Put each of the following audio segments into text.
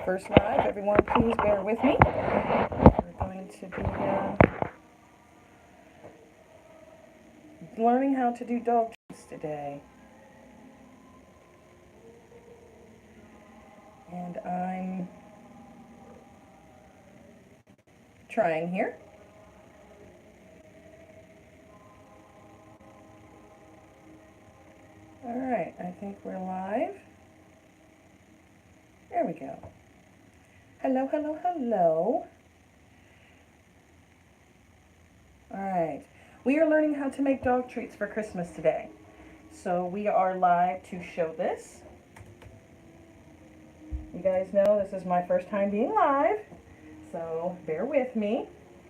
first live. Everyone, please bear with me. We're going to be learning how to do dog treats today. And I'm trying here. All right, I think we're live. There we go. Hello, hello, hello. All right, we are learning how to make dog treats for Christmas today. So we are live to show this. You guys know this is my first time being live, so bear with me.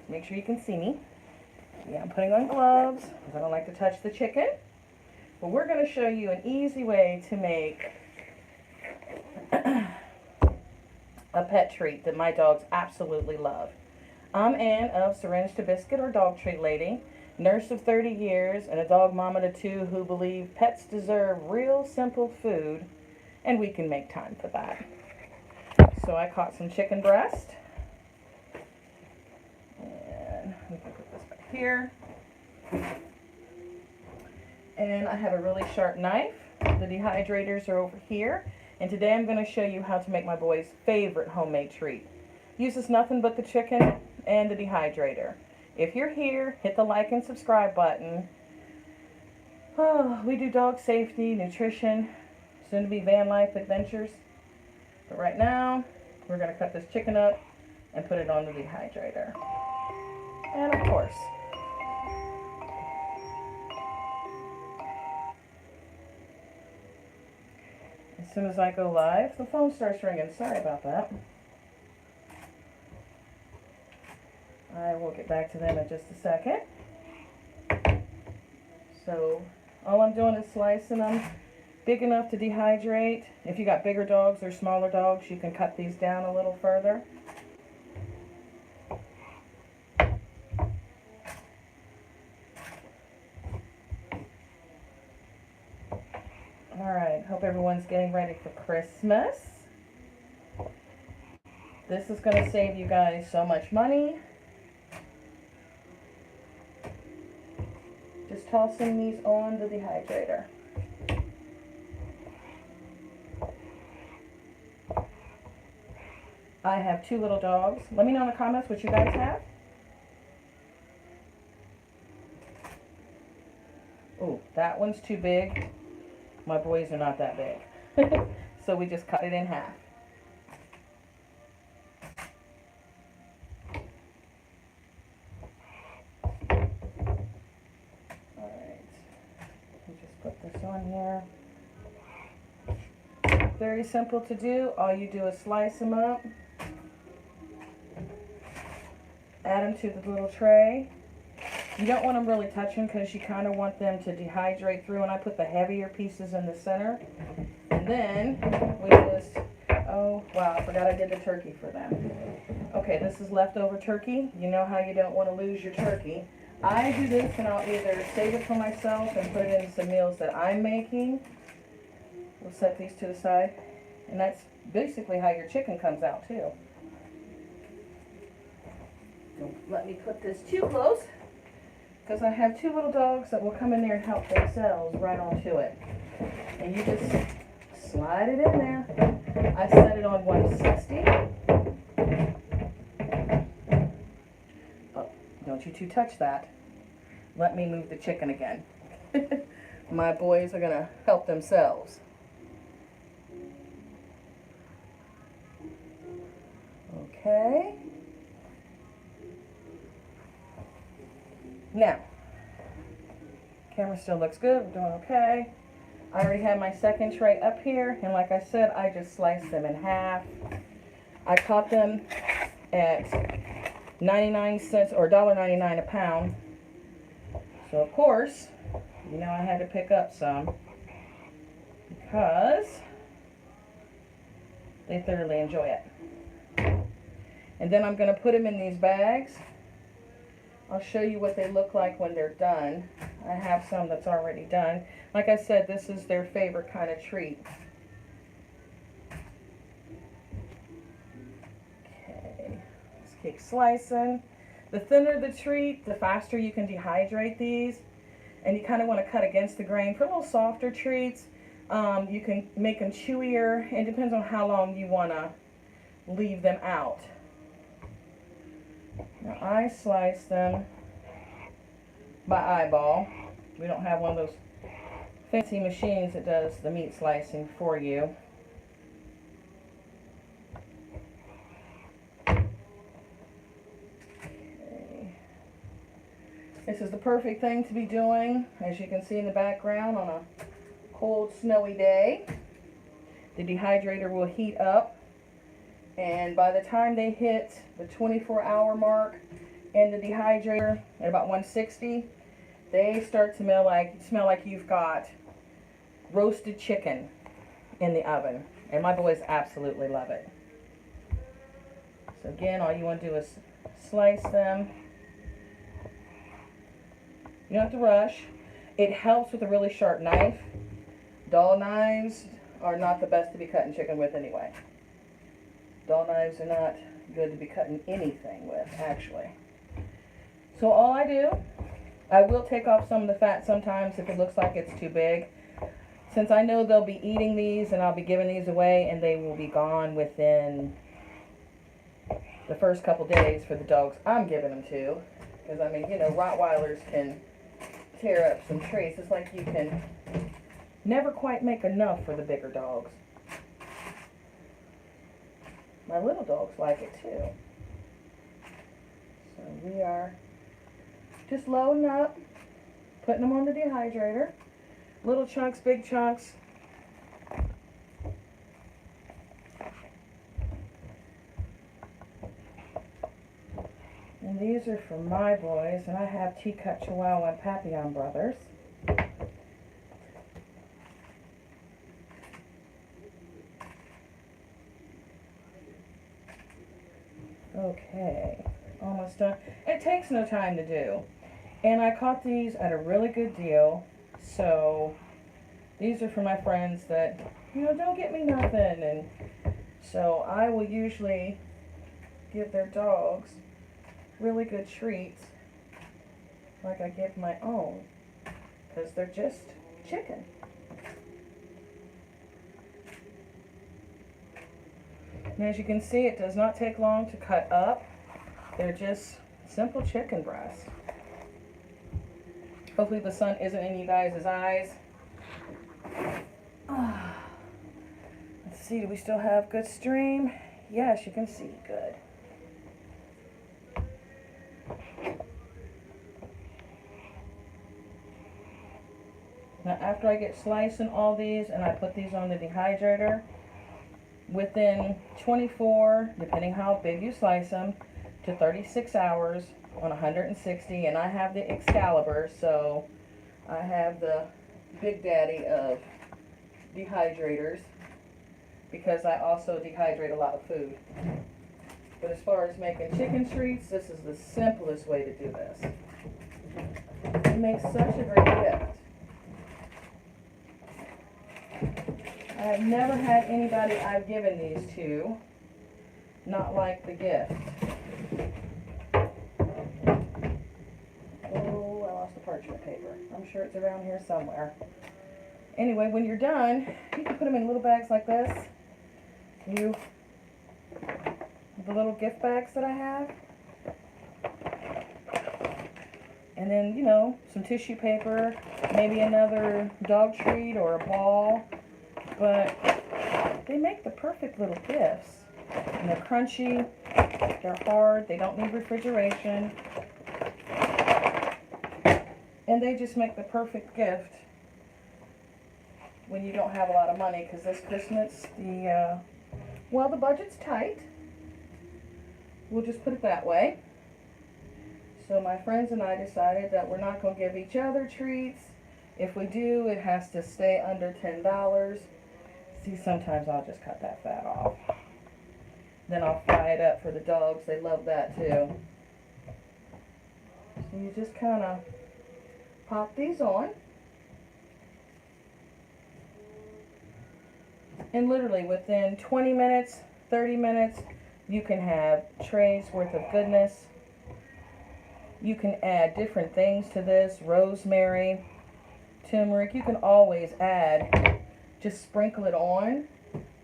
Make sure you can see me. Yeah, I'm putting on gloves because I don't like to touch the chicken. But we're going to show you an easy way to make a pet treat that my dogs absolutely love. I'm Ann of Syringe to Biscuit or Dogtreatladdy, nurse of 30 years and a dog mama to 2 who believe pets deserve real simple food, and we can make time for that. So I caught some chicken breast, and we can put this back here. And I have a really sharp knife. The dehydrators are over here. And today I'm going to show you how to make my boy's favorite homemade treat. Uses nothing but the chicken and the dehydrator. If you're here, hit the like and subscribe button. Oh, we do dog safety, nutrition, soon to be van life adventures. But right now, we're going to cut this chicken up and put it on the dehydrator. And of course, as soon as I go live, the phone starts ringing. Sorry about that. I will get back to them in just a second. So all I'm doing is slicing them big enough to dehydrate. If you got bigger dogs or smaller dogs, you can cut these down a little further. Alright, hope everyone's getting ready for Christmas. This is going to save you guys so much money. Just tossing these on the dehydrator. I have 2 little dogs. Let me know in the comments what you guys have. Oh, that one's too big. My boys are not that big. So we just cut it in half. Alright. We just put this on here. Very simple to do. All you do is slice them up. Add them to the little tray. You don't want them really touching because you kind of want them to dehydrate through, and I put the heavier pieces in the center. And then we just, oh wow, I forgot I did the turkey for them. Okay, this is leftover turkey. You know how you don't want to lose your turkey. I do this and I'll either save it for myself and put it in some meals that I'm making. We'll set these to the side. And that's basically how your chicken comes out too. Don't let me put this too close, because I have 2 little dogs that will come in there and help themselves right onto it. And you just slide it in there. I set it on 160. Oh, don't you 2 touch that. Let me move the chicken again. My boys are going to help themselves. Okay. Now, camera still looks good. We're doing okay. I already have my second tray up here, and like I said, I just sliced them in half. I caught them at 99 cents or $1.99 a pound. So of course, you know I had to pick up some because they thoroughly enjoy it. And then I'm going to put them in these bags. I'll show you what they look like when they're done. I have some that's already done. Like I said, this is their favorite kind of treat. Keep slicing. The thinner the treat, the faster you can dehydrate these. And you kind of want to cut against the grain. For little softer treats, you can make them chewier. It depends on how long you want to leave them out. Now I slice them by eyeball. We don't have one of those fancy machines that does the meat slicing for you. Okay. This is the perfect thing to be doing, as you can see in the background, on a cold, snowy day. The dehydrator will heat up, and by the time they hit the 24-hour mark in the dehydrator at about 160, they start to smell like you've got roasted chicken in the oven. And my boys absolutely love it. So again, all you want to do is slice them. You don't have to rush. It helps with a really sharp knife. Dull knives are not the best to be cutting chicken with anyway. Dull knives are not good to be cutting anything with, actually. So all I do, I will take off some of the fat sometimes if it looks like it's too big. Since I know they'll be eating these and I'll be giving these away, and they will be gone within the first couple days for the dogs I'm giving them to. Because, I mean, you know, Rottweilers can tear up some treats. It's like you can never quite make enough for the bigger dogs. My little dogs like it too. So we are just loading up, putting them on the dehydrator. Little chunks, big chunks. And these are for my boys, and I have Teacup Chihuahua and Papillon brothers. Okay, almost done. It takes no time to do. And I caught these at a really good deal. So these are for my friends that, you know, don't get me nothing. And so I will usually give their dogs really good treats like I give my own, because they're just chicken. And as you can see, it does not take long to cut up. They're just simple chicken breasts. Hopefully the sun isn't in you guys' eyes. Let's see, do we still have good stream? Yes, you can see good. Now after I get slicing all these and I put these on the dehydrator, within 24, depending how big you slice them, to 36 hours on 160, and I have the Excalibur, so I have the big daddy of dehydrators, because I also dehydrate a lot of food. But as far as making chicken treats, this is the simplest way to do this. It makes such a great gift. I've never had anybody I've given these to not like the gift. Oh, I lost the parchment paper. I'm sure it's around here somewhere. Anyway, when you're done, you can put them in little bags like this. The little gift bags that I have. And then, you know, some tissue paper, maybe another dog treat or a ball. But they make the perfect little gifts. And they're crunchy, they're hard, they don't need refrigeration. And they just make the perfect gift when you don't have a lot of money, because this Christmas, the budget's tight. We'll just put it that way. So my friends and I decided that we're not going to give each other treats. If we do, it has to stay under $10. See, sometimes I'll just cut that fat off. Then I'll fry it up for the dogs. They love that too. So you just kind of pop these on. And literally within 20 minutes, 30 minutes, You can have trays worth of goodness. You can add different things to this, rosemary, turmeric. You can always add, just sprinkle it on.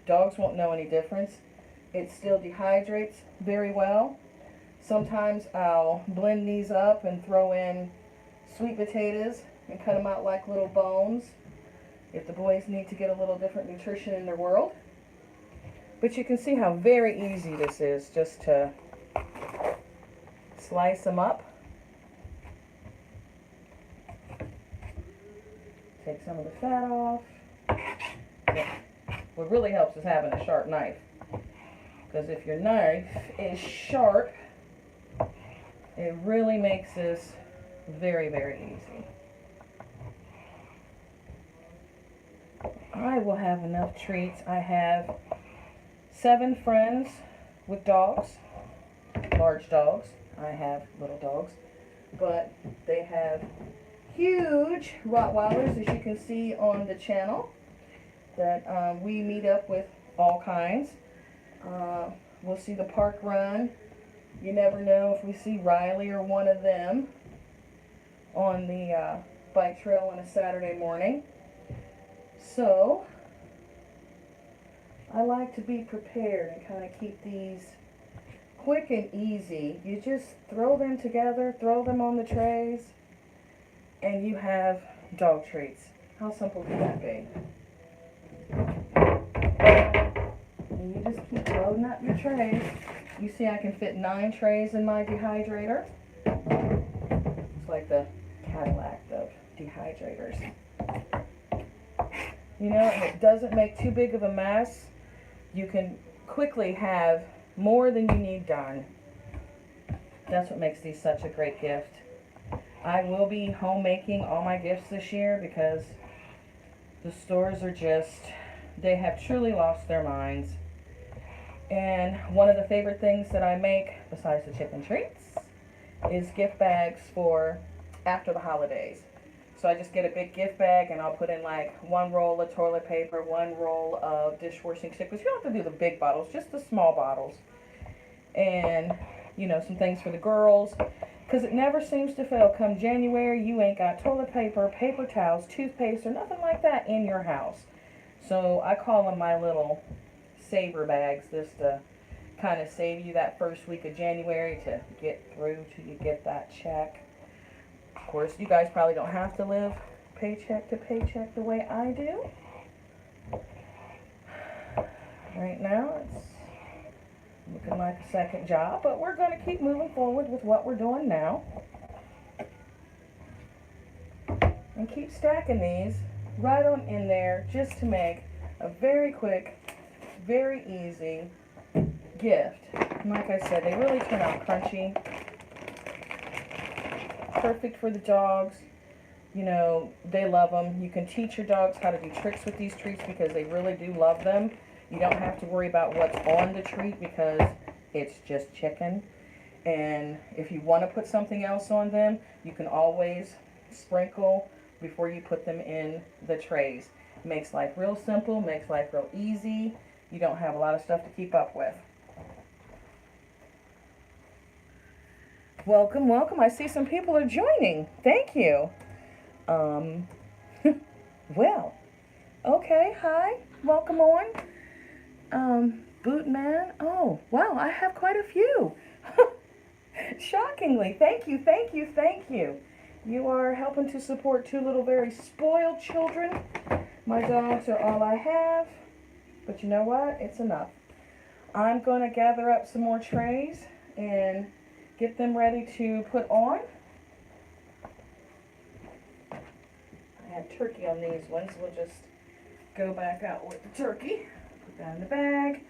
Dogs won't know any difference. It still dehydrates very well. Sometimes I'll blend these up and throw in sweet potatoes and cut them out like little bones if the boys need to get a little different nutrition in their world. But you can see how very easy this is, just to slice them up. Take some of the fat off. What really helps is having a sharp knife, because if your knife is sharp, it really makes this very, very easy. I will have enough treats. I have 7 friends with dogs, large dogs. I have little dogs, but they have huge Rottweilers, as you can see on the channel, that we meet up with all kinds. We'll see the park run. You never know if we see Riley or one of them on the bike trail on a Saturday morning. So I like to be prepared and kind of keep these quick and easy. You just throw them together, throw them on the trays, and you have dog treats. How simple can that be? And you just keep loading up your trays. You see I can fit 9 trays in my dehydrator. It's like the Cadillac of dehydrators. You know, and it doesn't make too big of a mess. You can quickly have more than you need done. That's what makes these such a great gift. I will be homemaking all my gifts this year because the stores are just, they have truly lost their minds. And one of the favorite things that I make, besides the chicken treats, is gift bags for after the holidays. So I just get a big gift bag and I'll put in like 1 roll of toilet paper, 1 roll of dishwashing stick, but you don't have to do the big bottles, just the small bottles. And, you know, some things for the girls, because it never seems to fail. Come January, you ain't got toilet paper, paper towels, toothpaste, or nothing like that in your house. So I call them my little saver bags, just to kind of save you that first week of January to get through till you get that check. Of course, you guys probably don't have to live paycheck to paycheck the way I do. Right now, it's looking like a second job, but we're going to keep moving forward with what we're doing now. And keep stacking these right on in there just to make a very quick, very easy gift. And like I said, they really turn out crunchy. Perfect for the dogs. You know, they love them. You can teach your dogs how to do tricks with these treats because they really do love them. You don't have to worry about what's on the treat because it's just chicken. And if you want to put something else on them, you can always sprinkle before you put them in the trays. Makes life real simple, makes life real easy. You don't have a lot of stuff to keep up with. Welcome, welcome. I see some people are joining. Thank you. Well, okay, hi. Welcome on. Bootman. Oh, wow, I have quite a few. Shockingly. Thank you, thank you, thank you. You are helping to support 2 little very spoiled children. My dogs are all I have. But you know what? It's enough. I'm going to gather up some more trays and get them ready to put on. I had turkey on these ones. We'll just go back out with the turkey. Put that in the bag.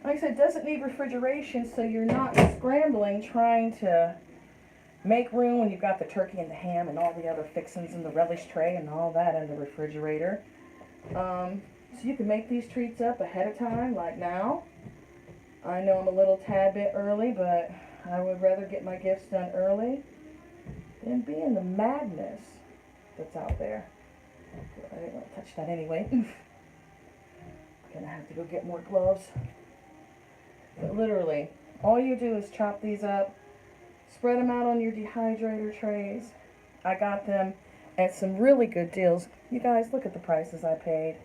Like I said, it doesn't need refrigeration, so you're not scrambling trying to make room when you've got the turkey and the ham and all the other fixings in the relish tray and all that in the refrigerator. So you can make these treats up ahead of time, like now. I know I'm a little tad bit early, but I would rather get my gifts done early than be in the madness that's out there. I didn't want to touch that anyway. Gonna have to go get more gloves. But literally, all you do is chop these up, spread them out on your dehydrator trays. I got them at some really good deals. You guys, look at the prices I paid.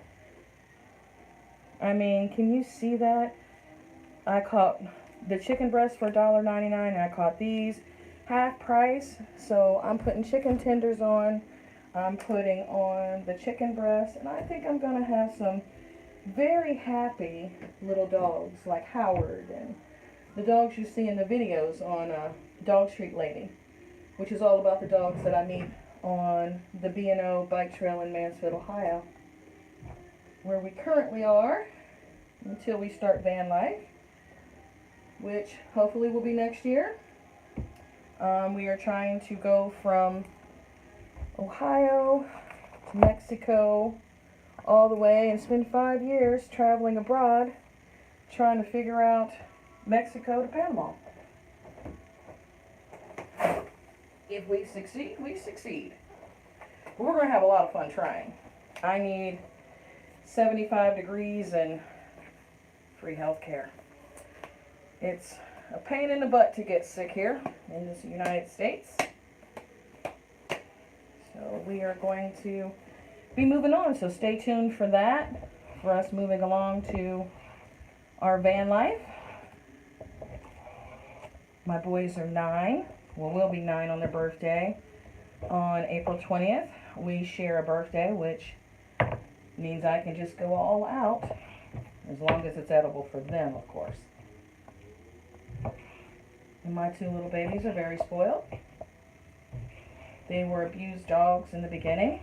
I mean, can you see that? I caught the chicken breast for $1.99, and I caught these half price. So I'm putting chicken tenders on. I'm putting on the chicken breast, and I think I'm going to have some very happy little dogs like Howard and the dogs you see in the videos on Dogtreatladdy, which is all about the dogs that I meet on the B&O bike trail in Mansfield, Ohio, where we currently are until we start van life, which hopefully will be next year. We are trying to go from Ohio to Mexico all the way and spend 5 years traveling abroad trying to figure out Mexico to Panama. If we succeed, we succeed. But we're going to have a lot of fun trying. I need 75 degrees and free health care. It's a pain in the butt to get sick here in the United States. So we are going to be moving on. So stay tuned for that, for us moving along to our van life. My boys are 9. Well, will be 9 on their birthday on April 20th. We share a birthday, which means I can just go all out, as long as it's edible for them, of course. And my 2 little babies are very spoiled. They were abused dogs in the beginning,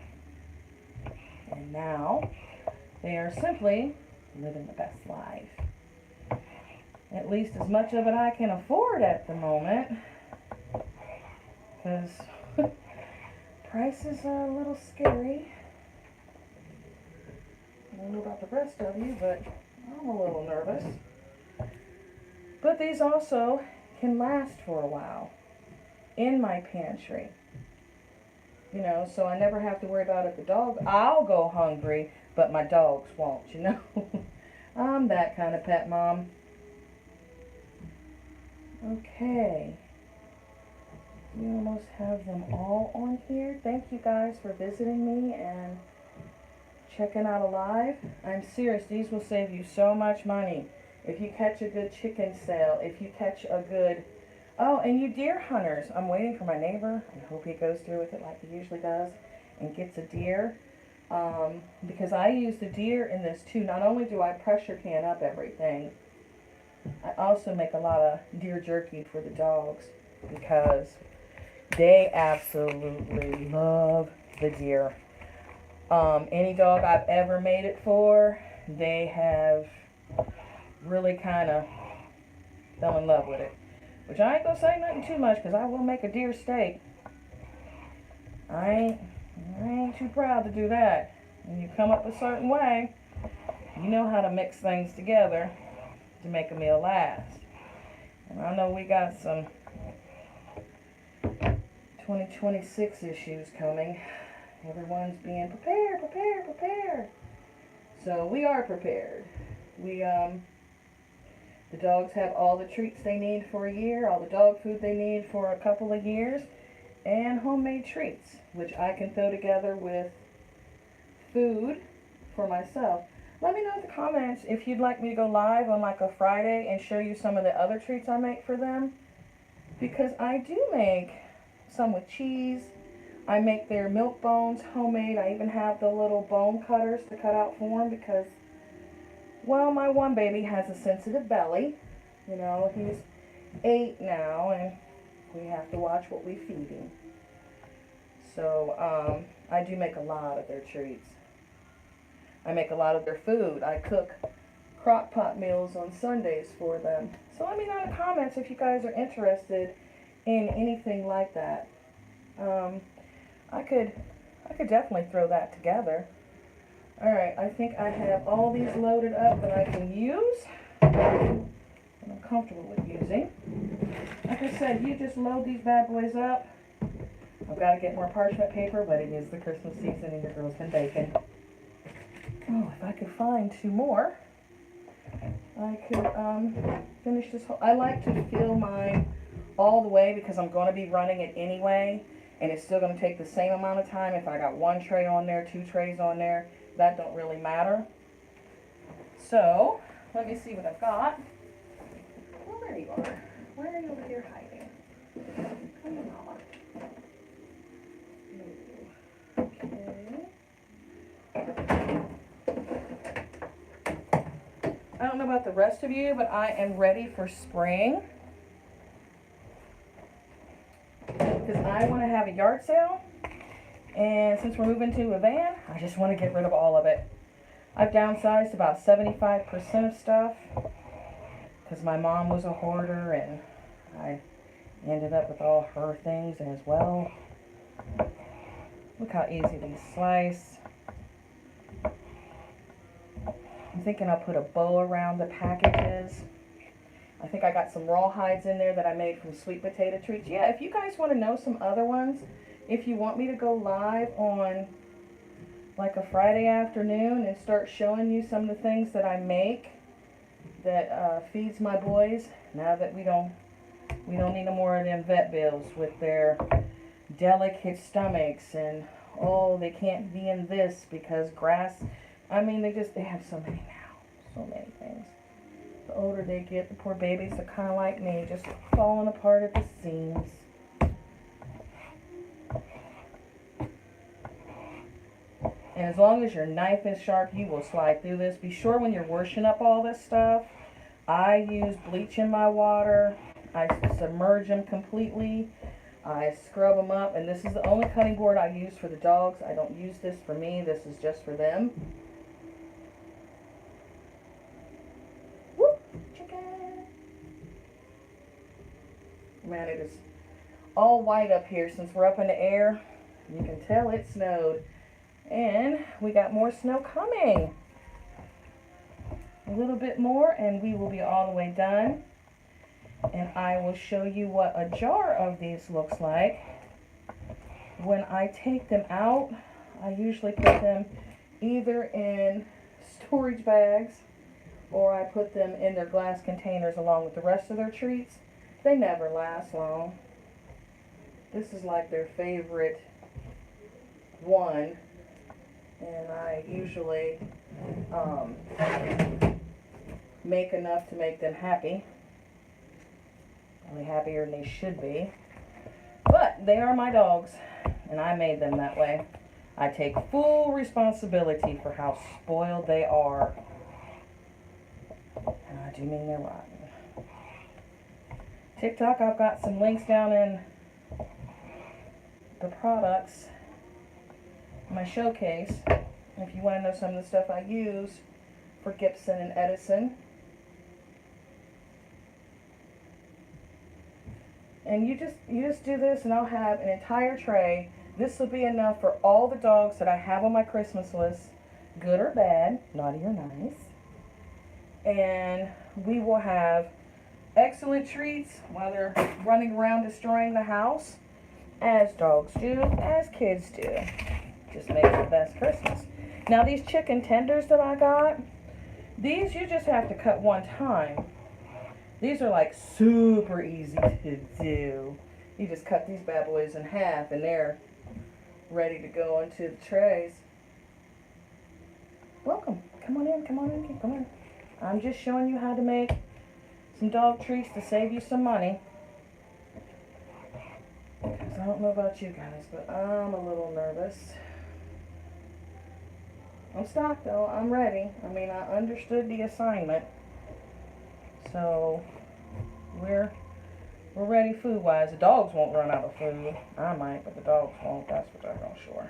and now they are simply living the best life. At least as much of it I can afford at the moment, because prices are a little scary. I don't know about the rest of you, but I'm a little nervous. But these also can last for a while in my pantry. You know, so I never have to worry about it. The dog, I'll go hungry, but my dogs won't, you know. I'm that kind of pet mom. Okay. We almost have them all on here. Thank you guys for visiting me and checking out Alive. I'm serious, these will save you so much money. If you catch a good chicken sale, if you catch a good... Oh, and you deer hunters, I'm waiting for my neighbor. I hope he goes through with it like he usually does and gets a deer. Because I use the deer in this too. Not only do I pressure can up everything, I also make a lot of deer jerky for the dogs because they absolutely love the deer. Any dog I've ever made it for, they have really kind of fell in love with it. Which I ain't gonna say nothing too much, because I will make a deer steak. I ain't too proud to do that. When you come up a certain way, you know how to mix things together to make a meal last. And I know we got some 2026 issues coming. Everyone's being prepared, prepared, prepared. So we are prepared. The dogs have all the treats they need for a year, all the dog food they need for a couple of years, and homemade treats, which I can throw together with food for myself. Let me know in the comments if you'd like me to go live on like a Friday and show you some of the other treats I make for them. Because I do make some with cheese. I make their milk bones homemade. I even have the little bone cutters to cut out for them because, well, my one baby has a sensitive belly. You know, he's 8 now, and we have to watch what we feed him. So, I do make a lot of their treats. I make a lot of their food. I cook crock pot meals on Sundays for them. So let me know in the comments if you guys are interested in anything like that. I could definitely throw that together. Alright, I think I have all these loaded up that I can use. And I'm comfortable with using. Like I said, you just load these bad boys up. I've got to get more parchment paper, but it is the Christmas season and your girl's been baking. Oh, if I could find 2 more. I could finish this whole, I like to fill mine all the way because I'm going to be running it anyway, and it's still going to take the same amount of time if I got one tray on there, two trays on there. That don't really matter. So, let me see what I've got. Well, there you are. Where are you over here hiding? Come on. Okay. I don't know about the rest of you, but I am ready for spring. Because I want to have a yard sale. And since we're moving to a van, I just want to get rid of all of it. I've downsized about 75% of stuff. Because my mom was a hoarder and I ended up with all her things as well. Look how easy these slice. I'm thinking I'll put a bow around the packages. I think I got some rawhides in there that I made from sweet potato treats. Yeah, if you guys want to know some other ones, if you want me to go live on like a Friday afternoon and start showing you some of the things that I make that feeds my boys, now that we don't need no more of them vet bills with their delicate stomachs and oh, they can't be in this because grass. I mean, they have so many now, so many things. The older they get, the poor babies are kind of like me, just falling apart at the seams. And as long as your knife is sharp, you will slide through this. Be sure when you're washing up all this stuff, I use bleach in my water. I submerge them completely. I scrub them up. And this is the only cutting board I use for the dogs. I don't use this for me. This is just for them. Whoop, chicken. Man, it is all white up here since we're up in the air. You can tell it snowed. And we got more snow coming. A little bit more and we will be all the way done. And I will show you what a jar of these looks like. When I take them out, I usually put them either in storage bags or I put them in their glass containers along with the rest of their treats. They never last long. This is like their favorite one. And I usually make enough to make them happy. Probably happier than they should be. But they are my dogs, and I made them that way. I take full responsibility for how spoiled they are. And I do mean they're rotten. TikTok, I've got some links down in the products. My showcase, if you want to know some of the stuff I use for Gibson and Edison. And you just do this and I'll have an entire tray. This will be enough for all the dogs that I have on my Christmas list, good or bad, naughty or nice. And we will have excellent treats while they're running around destroying the house, as dogs do, as kids do. Just makes the best Christmas. Now these chicken tenders that I got, these you just have to cut one time. These are like super easy to do. You just cut these bad boys in half and they're ready to go into the trays. Welcome. Come on in, come on in, come on. I'm just showing you how to make some dog treats to save you some money. Because I don't know about you guys, but I'm a little nervous. I'm stocked though, I'm ready. I mean, I understood the assignment. So, we're ready food-wise. The dogs won't run out of food. I might, but the dogs won't. That's for darn sure.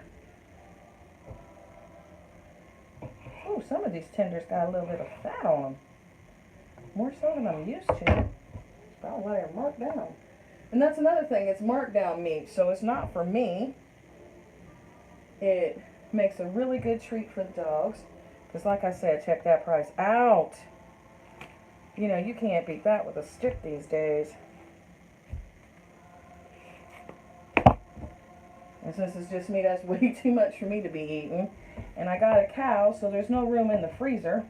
Ooh, some of these tenders got a little bit of fat on them. More so than I'm used to. It's about why they're marked down. And that's another thing. It's marked down meat, so it's not for me. It makes a really good treat for the dogs. Because like I said, check that price out. You know, you can't beat that with a stick these days. And since it's just me, that's way too much for me to be eating. And I got a cow, so there's no room in the freezer.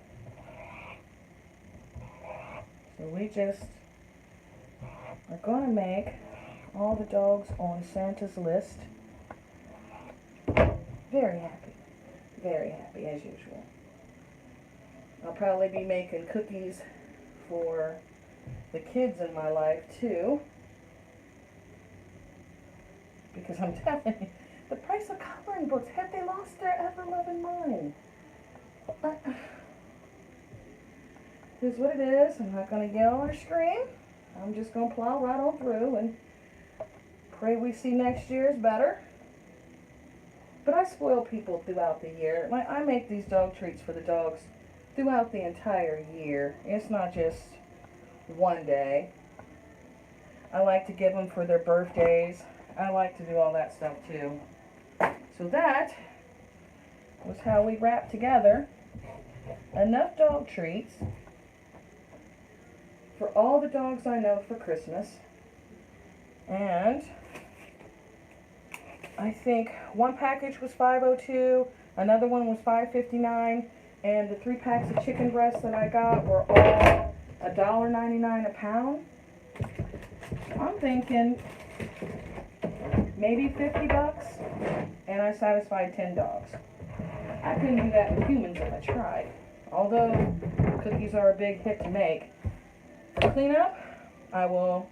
So we just are going to make all the dogs on Santa's list very happy as usual. I'll probably be making cookies for the kids in my life too, because I'm telling you, the price of coloring books, have they lost their ever-loving mind? But here's what it is. I'm not going to yell or scream. I'm just going to plow right on through and pray we see next year's better. But I spoil people throughout the year. Like, I make these dog treats for the dogs throughout the entire year. It's not just one day. I like to give them for their birthdays. I like to do all that stuff too. So that was how we wrapped together enough dog treats for all the dogs I know for Christmas. And I think one package was $5.02, another one was $5.59, and the 3 packs of chicken breasts that I got were all $1.99 a pound. I'm thinking maybe 50 bucks, and I satisfied 10 dogs. I couldn't do that with humans if I tried. Although cookies are a big hit to make. For cleanup, I will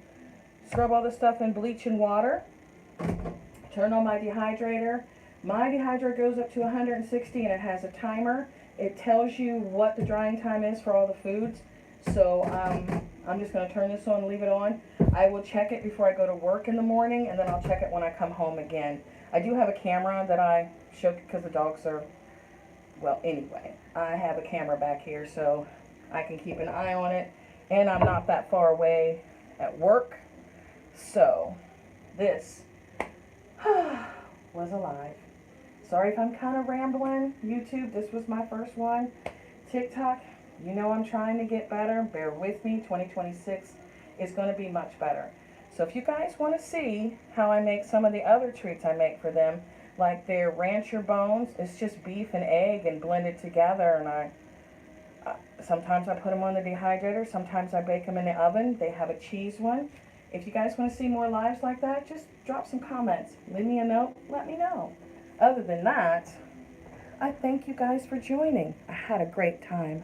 scrub all the stuff in bleach and water. Turn on my dehydrator. My dehydrator goes up to 160 and it has a timer. It tells you what the drying time is for all the foods. So I'm just going to turn this on and leave it on. I will check it before I go to work in the morning, and then I'll check it when I come home again. I do have a camera that I show because the dogs are, well, anyway, I have a camera back here so I can keep an eye on it, and I'm not that far away at work. So this was alive. Sorry if I'm kind of rambling. YouTube, this was my first one. TikTok, you know I'm trying to get better. Bear with me. 2026 is going to be much better. So if you guys want to see how I make some of the other treats I make for them, like their rancher bones, it's just beef and egg and blended together, and I sometimes I put them on the dehydrator, sometimes I bake them in the oven. They have a cheese one. If you guys want to see more lives like that, just drop some comments. Leave me a note. Let me know. Other than that, I thank you guys for joining. I had a great time.